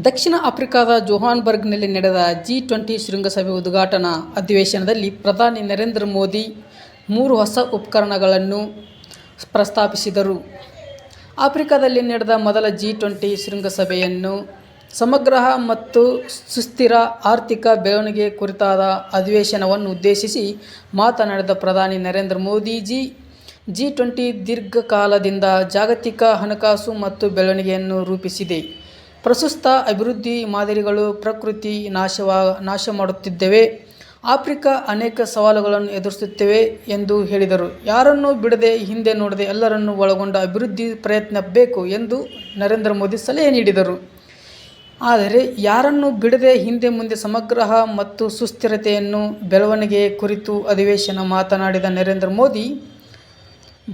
ದಕ್ಷಿಣ ಆಫ್ರಿಕಾದ ಜೋಹಾನ್ಸ್ಬರ್ಗ್ನಲ್ಲಿ ನಡೆದ G20 ಶೃಂಗಸಭೆ ಉದ್ಘಾಟನಾ ಅಧಿವೇಶನದಲ್ಲಿ ಪ್ರಧಾನಿ ನರೇಂದ್ರ ಮೋದಿ 3 ಹೊಸ ಉಪಕ್ರಮಗಳನ್ನು ಪ್ರಸ್ತಾಪಿಸಿದರು. ಆಫ್ರಿಕಾದಲ್ಲಿ ನಡೆದ ಮೊದಲ G20 ಶೃಂಗಸಭೆಯನ್ನು ಸಮಗ್ರ ಮತ್ತು ಸುಸ್ಥಿರ ಆರ್ಥಿಕ ಬೆಳವಣಿಗೆ ಕುರಿತಾದ ಅಧಿವೇಶನವನ್ನು ಉದ್ದೇಶಿಸಿ ಮಾತನಾಡಿದ ಪ್ರಧಾನಿ ನರೇಂದ್ರ ಮೋದಿಜಿ, G20 ದೀರ್ಘಕಾಲದಿಂದ ಜಾಗತಿಕ ಹಣಕಾಸು ಮತ್ತು ಬೆಳವಣಿಗೆಯನ್ನು ರೂಪಿಸಿದೆ. ಪ್ರಸ್ತುತ ಅಭಿವೃದ್ಧಿ ಮಾದರಿಗಳು ಪ್ರಕೃತಿ ನಾಶ ಮಾಡುತ್ತಿವೆ. ಆಫ್ರಿಕಾ ಅನೇಕ ಸವಾಲುಗಳನ್ನು ಎದುರಿಸುತ್ತಿವೆ ಎಂದು ಹೇಳಿದರು. ಯಾರನ್ನೂ ಬಿಡದೆ, ಹಿಂದೆ ನೋಡದೆ ಎಲ್ಲರನ್ನೂ ಒಳಗೊಂಡ ಅಭಿವೃದ್ಧಿ ಪ್ರಯತ್ನ ಬೇಕು ಎಂದು ನರೇಂದ್ರ ಮೋದಿ ಸಲಹೆ ನೀಡಿದರು. ಆದರೆ ಯಾರನ್ನೂ ಬಿಡದೆ ಹಿಂದೆ ಮುಂದೆ ಸಮಗ್ರ ಮತ್ತು ಸುಸ್ಥಿರತೆಯನ್ನು ಬೆಳವಣಿಗೆ ಕುರಿತು ಅಧಿವೇಶನ ಮಾತನಾಡಿದ ನರೇಂದ್ರ ಮೋದಿ,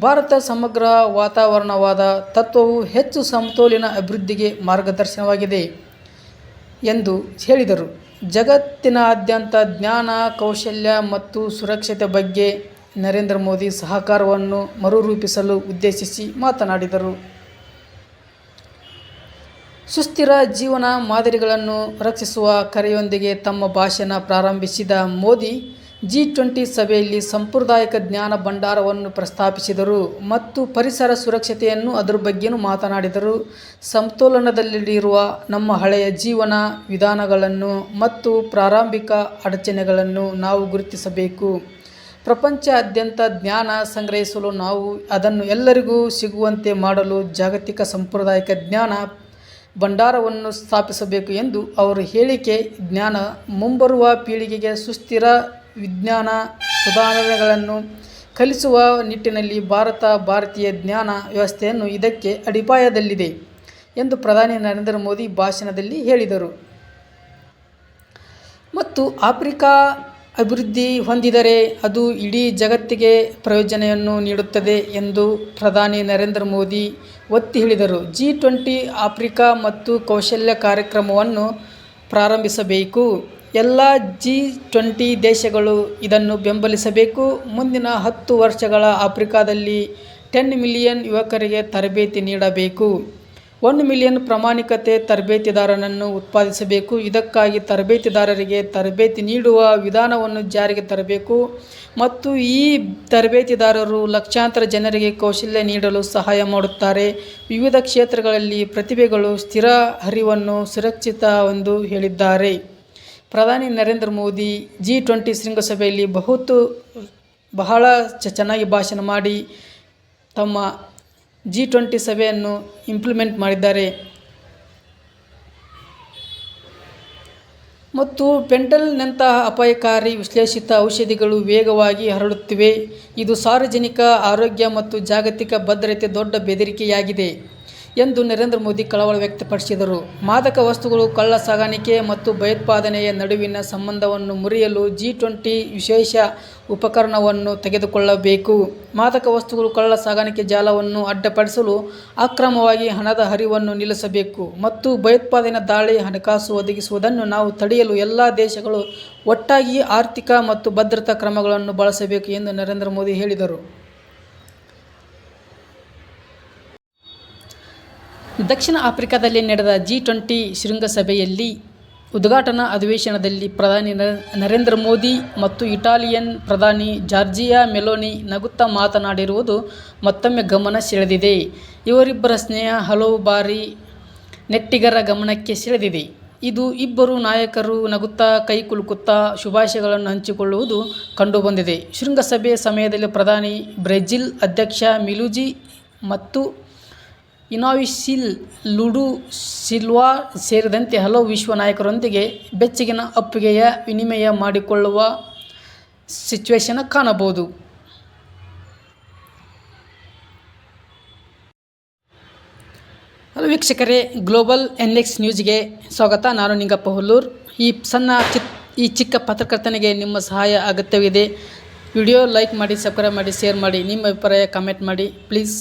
ಭಾರತ ಸಮಗ್ರ ವಾತಾವರಣವಾದ ತತ್ವವು ಹೆಚ್ಚು ಸಮತೋಲಿತ ಅಭಿವೃದ್ಧಿಗೆ ಮಾರ್ಗದರ್ಶನವಾಗಿದೆ ಎಂದು ಹೇಳಿದರು. ಜಗತ್ತಿನಾದ್ಯಂತ ಜ್ಞಾನ, ಕೌಶಲ್ಯ ಮತ್ತು ಸುರಕ್ಷತೆ ಬಗ್ಗೆ ನರೇಂದ್ರ ಮೋದಿ ಸಹಕಾರವನ್ನು ಮರುರೂಪಿಸಲು ಉದ್ದೇಶಿಸಿ ಮಾತನಾಡಿದರು. ಸುಸ್ಥಿರ ಜೀವನ ಮಾದರಿಗಳನ್ನು ರಕ್ಷಿಸುವ ಕರೆಯೊಂದಿಗೆ ತಮ್ಮ ಭಾಷಣ ಪ್ರಾರಂಭಿಸಿದ ಮೋದಿ, G20 ಸಭೆಯಲ್ಲಿ ಸಾಂಪ್ರದಾಯಿಕ ಜ್ಞಾನ ಭಂಡಾರವನ್ನು ಪ್ರಸ್ತಾಪಿಸಿದರು ಮತ್ತು ಪರಿಸರ ಸುರಕ್ಷತೆಯನ್ನು ಅದರ ಬಗ್ಗೆಯೂ ಮಾತನಾಡಿದರು. ಸಮತೋಲನದಲ್ಲಿರುವ ನಮ್ಮ ಹಳೆಯ ಜೀವನ ವಿಧಾನಗಳನ್ನು ಮತ್ತು ಪ್ರಾರಂಭಿಕ ಅಡಚಣೆಗಳನ್ನು ನಾವು ಗುರುತಿಸಬೇಕು. ಪ್ರಪಂಚದಾದ್ಯಂತ ಜ್ಞಾನ ಸಂಗ್ರಹಿಸಲು ನಾವು ಅದನ್ನು ಎಲ್ಲರಿಗೂ ಸಿಗುವಂತೆ ಮಾಡಲು ಜಾಗತಿಕ ಸಾಂಪ್ರದಾಯಿಕ ಜ್ಞಾನ ಭಂಡಾರವನ್ನು ಸ್ಥಾಪಿಸಬೇಕು ಎಂದು ಅವರು ಹೇಳಿಕೆ. ಜ್ಞಾನ ಮುಂಬರುವ ಪೀಳಿಗೆಗೆ ಸುಸ್ಥಿರ ವಿಜ್ಞಾನ ಸುಧಾರಣೆಗಳನ್ನು ಕಲಿಸುವ ನಿಟ್ಟಿನಲ್ಲಿ ಭಾರತೀಯ ಜ್ಞಾನ ವ್ಯವಸ್ಥೆಯನ್ನು ಇದಕ್ಕೆ ಅಡಿಪಾಯದಲ್ಲಿದೆ ಎಂದು ಪ್ರಧಾನಿ ನರೇಂದ್ರ ಮೋದಿ ಭಾಷಣದಲ್ಲಿ ಹೇಳಿದರು. ಮತ್ತು ಆಫ್ರಿಕಾ ಅಭಿವೃದ್ಧಿ ಹೊಂದಿದರೆ ಅದು ಇಡೀ ಜಗತ್ತಿಗೆ ಪ್ರಯೋಜನವನ್ನು ನೀಡುತ್ತದೆ ಎಂದು ಪ್ರಧಾನಿ ನರೇಂದ್ರ ಮೋದಿ ಒತ್ತಿ ಹೇಳಿದರು. G20 ಆಫ್ರಿಕಾ ಮತ್ತು ಕೌಶಲ್ಯ ಕಾರ್ಯಕ್ರಮವನ್ನು ಪ್ರಾರಂಭಿಸಬೇಕು. ಎಲ್ಲ G20 ದೇಶಗಳು ಇದನ್ನು ಬೆಂಬಲಿಸಬೇಕು. ಮುಂದಿನ 10 ವರ್ಷಗಳ ಆಫ್ರಿಕಾದಲ್ಲಿ 10 ಮಿಲಿಯನ್ ಯುವಕರಿಗೆ ತರಬೇತಿ ನೀಡಬೇಕು. 1 ಮಿಲಿಯನ್ ಪ್ರಾಮಾಣಿಕತೆ ತರಬೇತಿದಾರರನ್ನು ಉತ್ಪಾದಿಸಬೇಕು. ಇದಕ್ಕಾಗಿ ತರಬೇತಿದಾರರಿಗೆ ತರಬೇತಿ ನೀಡುವ ವಿಧಾನವನ್ನು ಜಾರಿಗೆ ತರಬೇಕು ಮತ್ತು ಈ ತರಬೇತಿದಾರರು ಲಕ್ಷಾಂತರ ಜನರಿಗೆ ಕೌಶಲ್ಯ ನೀಡಲು ಸಹಾಯ ಮಾಡುತ್ತಾರೆ. ವಿವಿಧ ಕ್ಷೇತ್ರಗಳಲ್ಲಿ ಪ್ರತಿಭೆಗಳು ಸ್ಥಿರ ಹರಿವನ್ನು ಸುರಕ್ಷಿತ ಎಂದು ಹೇಳಿದ್ದಾರೆ. ಪ್ರಧಾನಿ ನರೇಂದ್ರ ಮೋದಿ G20 ಶೃಂಗಸಭೆಯಲ್ಲಿ ಬಹಳ ಚೆನ್ನಾಗಿ ಭಾಷಣ ಮಾಡಿ ತಮ್ಮ G20 ಸಭೆಯನ್ನು ಇಂಪ್ಲಿಮೆಂಟ್ ಮಾಡಿದ್ದಾರೆ. ಮತ್ತು ಫೆಂಟನಿಲ್ನಂತಹ ಅಪಾಯಕಾರಿ ವಿಶ್ಲೇಷಿತ ಔಷಧಿಗಳು ವೇಗವಾಗಿ ಹರಡುತ್ತಿವೆ. ಇದು ಸಾರ್ವಜನಿಕ ಆರೋಗ್ಯ ಮತ್ತು ಜಾಗತಿಕ ಭದ್ರತೆಗೆ ದೊಡ್ಡ ಬೆದರಿಕೆಯಾಗಿದೆ ಎಂದು ನರೇಂದ್ರ ಮೋದಿ ಕಳವಳ ವ್ಯಕ್ತಪಡಿಸಿದರು. ಮಾದಕ ವಸ್ತುಗಳು, ಕಳ್ಳ ಸಾಗಾಣಿಕೆ ಮತ್ತು ಭಯೋತ್ಪಾದನೆಯ ನಡುವಿನ ಸಂಬಂಧವನ್ನು ಮುರಿಯಲು G20 ವಿಶೇಷ ಉಪಕ್ರಮವನ್ನು ತೆಗೆದುಕೊಳ್ಳಬೇಕು. ಮಾದಕ ವಸ್ತುಗಳು, ಕಳ್ಳ ಸಾಗಾಣಿಕೆ ಜಾಲವನ್ನು ಅಡ್ಡಿಪಡಿಸಲು ಅಕ್ರಮವಾಗಿ ಹಣದ ಹರಿವನ್ನು ನಿಲ್ಲಿಸಬೇಕು ಮತ್ತು ಭಯೋತ್ಪಾದನಾ ದಾಳಿ ಹಣಕಾಸು ಒದಗಿಸುವುದನ್ನು ನಾವು ತಡೆಯಲು ಎಲ್ಲ ದೇಶಗಳು ಒಟ್ಟಾಗಿ ಆರ್ಥಿಕ ಮತ್ತು ಭದ್ರತಾ ಕ್ರಮಗಳನ್ನು ಬಳಸಬೇಕು ಎಂದು ನರೇಂದ್ರ ಮೋದಿ ಹೇಳಿದರು. ದಕ್ಷಿಣ ಆಫ್ರಿಕಾದಲ್ಲಿ ನಡೆದ G20 ಶೃಂಗಸಭೆಯಲ್ಲಿ ಉದ್ಘಾಟನಾ ಅಧಿವೇಶನದಲ್ಲಿ ಪ್ರಧಾನಿ ನರೇಂದ್ರ ಮೋದಿ ಮತ್ತು ಇಟಾಲಿಯನ್ ಪ್ರಧಾನಿ ಜಾರ್ಜಿಯಾ ಮೆಲೋನಿ ನಗುತ್ತಾ ಮಾತನಾಡಿರುವುದು ಮತ್ತೊಮ್ಮೆ ಗಮನ ಸೆಳೆದಿದೆ. ಇವರಿಬ್ಬರ ಸ್ನೇಹ ಹಲವು ಬಾರಿ ನೆಟ್ಟಿಗರ ಗಮನಕ್ಕೆ ಸೆಳೆದಿದೆ. ಇದು ಇಬ್ಬರು ನಾಯಕರು ನಗುತ್ತಾ ಕೈಕುಲುಕುತ್ತಾ ಶುಭಾಶಯಗಳನ್ನು ಹಂಚಿಕೊಳ್ಳುವುದು ಕಂಡುಬಂದಿದೆ. ಶೃಂಗಸಭೆಯ ಸಮಯದಲ್ಲಿ ಪ್ರಧಾನಿ ಬ್ರೆಜಿಲ್ ಅಧ್ಯಕ್ಷ ಮಿಲುಜಿ ಮತ್ತು ಇನಾಸಿಯೋ ಲುಲಾ ಸಿಲ್ವಾ ಸೇರಿದಂತೆ ಹಲವು ವಿಶ್ವ ನಾಯಕರೊಂದಿಗೆ ಬೆಚ್ಚಗಿನ ಅಪ್ಪುಗೆಯ ವಿನಿಮಯ ಮಾಡಿಕೊಳ್ಳುವ ಸಿಚುವೇಶನ್ ಕಾಣಬಹುದು. ಹಲೋ ವೀಕ್ಷಕರೇ, ಗ್ಲೋಬಲ್ NX ನ್ಯೂಸ್ಗೆ ಸ್ವಾಗತ. ನಾನು ನಿಂಗಪ್ಪ ಹುಲ್ಲೂರು. ಈ ಚಿಕ್ಕ ಪತ್ರಕರ್ತನಿಗೆ ನಿಮ್ಮ ಸಹಾಯ ಅಗತ್ಯವಿದೆ. ವಿಡಿಯೋ ಲೈಕ್ ಮಾಡಿ, ಸಬ್ಸ್ಕ್ರೈಬ್ ಮಾಡಿ, ಶೇರ್ ಮಾಡಿ, ನಿಮ್ಮ ಅಭಿಪ್ರಾಯ ಕಮೆಂಟ್ ಮಾಡಿ ಪ್ಲೀಸ್.